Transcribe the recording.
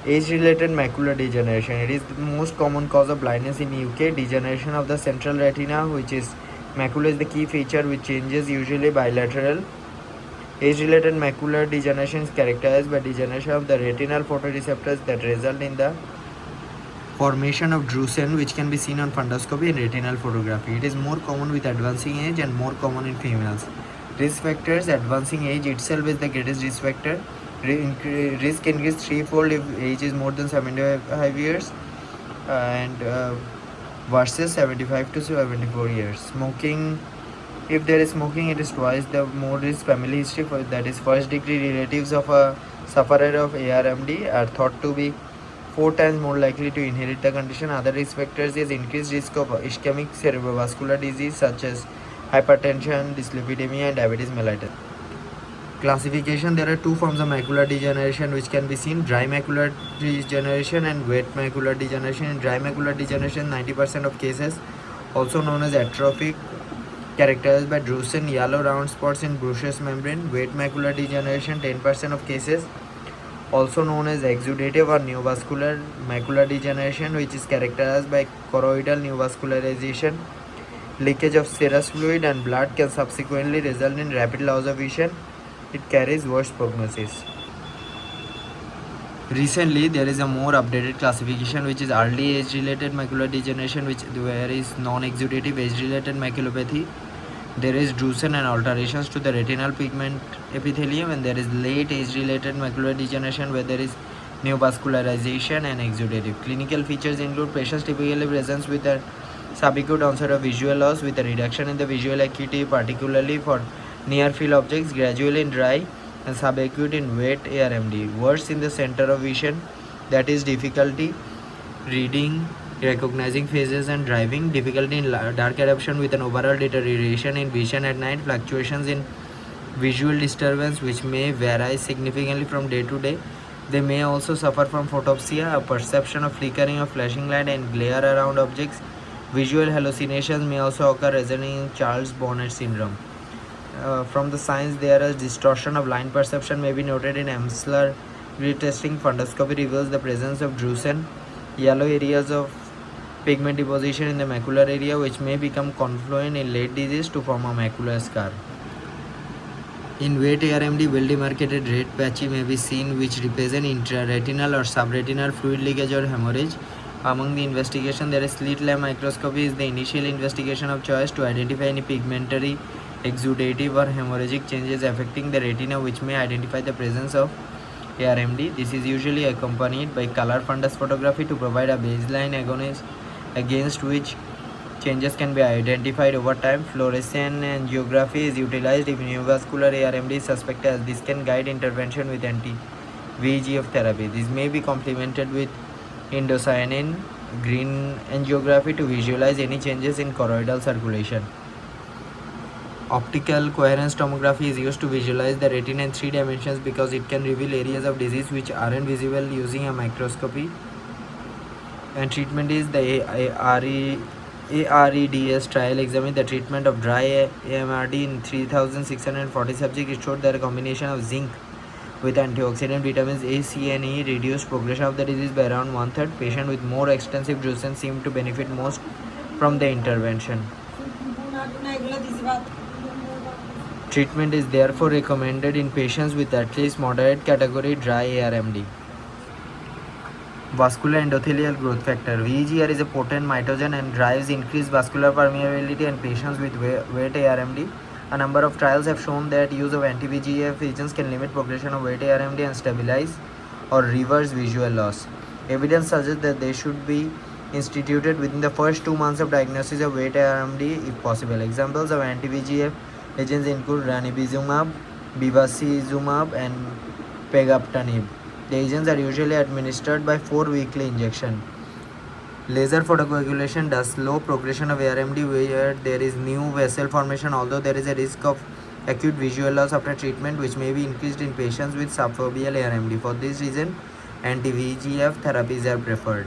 Age-related macular degeneration. It is the most common cause of blindness in UK. Degeneration of the central retina, which is macula, is the key feature which changes usually bilateral. Age-related macular degeneration is characterized by degeneration of the retinal photoreceptors that result in the formation of drusen, which can be seen on fundoscopy and retinal photography. It is more common with advancing age and more common in females. Risk factors: advancing age itself is the greatest risk factor. Risk increase threefold if age is more than 75 years and versus 75 to 74 years. Smoking: if there is smoking, it is twice the more risk. Family history, that is first degree relatives of a sufferer of ARMD are thought to be 4 times more likely to inherit the condition. Other risk factors is increased risk of ischemic cerebrovascular disease such as hypertension, dyslipidemia, and diabetes mellitus. Classification: there are two forms of macular degeneration which can be seen: dry macular degeneration and wet macular degeneration. In dry macular degeneration, 90% of cases, also known as atrophic, characterized by drusen yellow round spots in Bruch's membrane. Wet macular degeneration, 10% of cases, also known as exudative or neovascular macular degeneration, which is characterized by choroidal neovascularization. Leakage of serous fluid and blood can subsequently result in rapid loss of vision. It carries worse prognosis. Recently, there is a more updated classification which is early age-related macular degeneration, where is non-exudative age-related maculopathy. There is drusen and alterations to the retinal pigment epithelium, and there is late age-related macular degeneration where there is neovascularization and exudative. Clinical features include patients typically present with a subacute onset of visual loss with a reduction in the visual acuity, particularly for near-field objects, gradually in dry and subacute in wet ARMD. Worse in the center of vision, that is difficulty reading, recognizing faces and driving, difficulty in dark adaptation with an overall deterioration in vision at night, fluctuations in visual disturbance which may vary significantly from day to day. They may also suffer from photopsia, a perception of flickering of flashing light and glare around objects. Visual hallucinations may also occur, resulting in Charles Bonnet syndrome. From the signs, there is distortion of line perception may be noted in MSLR retesting. Fundoscopy reveals the presence of drusen, yellow areas of pigment deposition in the macular area, which may become confluent in late disease to form a macular scar. In wet ARMD, well-demarcated red patchy may be seen, which represent intraretinal or subretinal fluid leakage or hemorrhage. Among the investigation, there is slit lamp microscopy is the initial investigation of choice to identify any pigmentary, exudative or hemorrhagic changes affecting the retina, which may identify the presence of ARMD. This is usually accompanied by color fundus photography to provide a baseline against which changes can be identified over time. Fluorescent angiography is utilized if neovascular ARMD is suspected, as this can guide intervention with anti-VEGF therapy. This may be complemented with indocyanine green angiography to visualize any changes in choroidal circulation. Optical coherence tomography is used to visualize the retina in 3 dimensions because it can reveal areas of disease which aren't visible using a microscopy. And treatment is the AREDS trial examined the treatment of dry AMRD in 3,640 subjects. It showed that a combination of zinc with antioxidant vitamins A, C and E reduced progression of the disease by around 1/3. Patients with more extensive drusen seemed to benefit most from the intervention. Treatment is therefore recommended in patients with at least moderate category dry ARMD. Vascular endothelial growth factor. VEGR is a potent mitogen and drives increased vascular permeability in patients with wet ARMD. A number of trials have shown that use of anti-VEGF agents can limit progression of wet ARMD and stabilize or reverse visual loss. Evidence suggests that they should be instituted within the first 2 months of diagnosis of wet ARMD if possible. Examples of anti-VEGF agents include ranibizumab, bevacizumab and pegaptanib. The agents are usually administered by 4 weekly injection. Laser photocoagulation does slow progression of ARMD where there is new vessel formation, although there is a risk of acute visual loss after treatment which may be increased in patients with subfoveal ARMD. For this reason, anti-VEGF therapies are preferred.